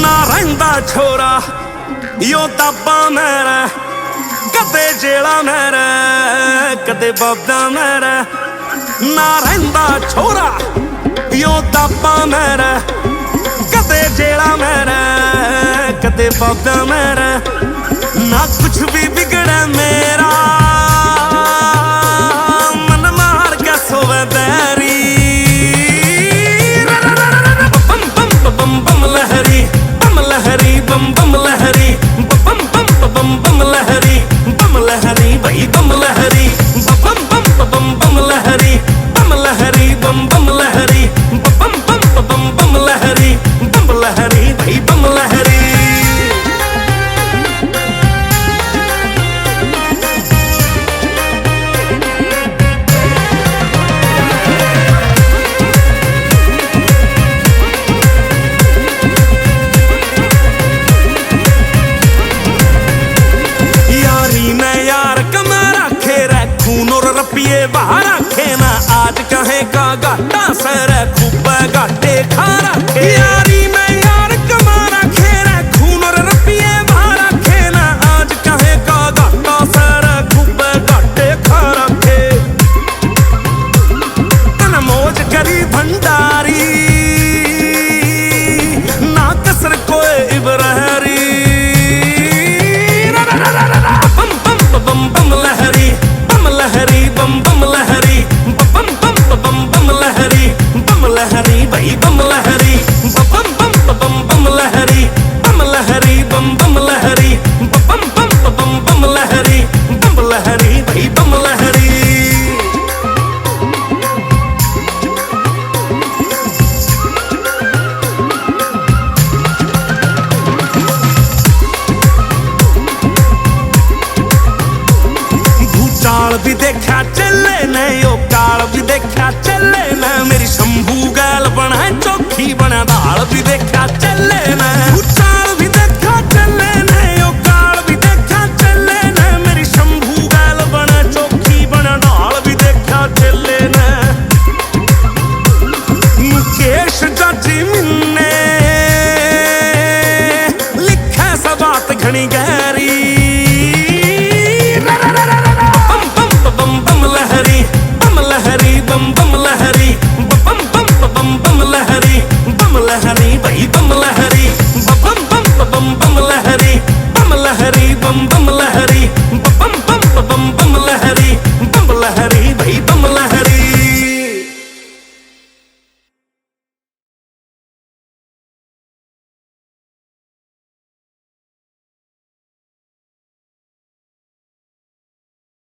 ना रहिंदा छोरा यो ताबा मेरा कदे जेला मेरा कदे बाबा मेरा। ना रहिंदा छोरा यो ताबा मेरा कदे जेला मेरा कदे बाबा मेरा। ना कुछ भी बिगड़े मेरा मन मार के सोवे बैरी। बम बम बम बम लहरी बम लहरी बम बम लहरी बम बम बम बम लहरी बम लहरी भाई बम लहरी बम बम बम बम लहरी बम लहरी बम बम लहरी बम बम बम बम लहरी बम लहरी भाई बम लहरी। रुपये बाहर रखे ना आज कहे का घाटा सर खूब घाटे खा रखे। यारी में यार कमा रखे रे खून और रुपये बाहर रखे ना आज कहे का घाटा सर खूब घाटे खा रखे। तन मौज करी भंडारी ना कसर कोई इब्राहरी। बम बम बम बम लहरी बम लहरी बम बम लहरी बम बम बम बम लहरी बम लहरी भाई बम लहरी बम बम बम बम लहरी बम लहरी बम बम लहरी बम बम बम बम लहरी बम लहरी भाई बम लहरी। भूचाल भी देखा चले ने यो काल भी देखा चले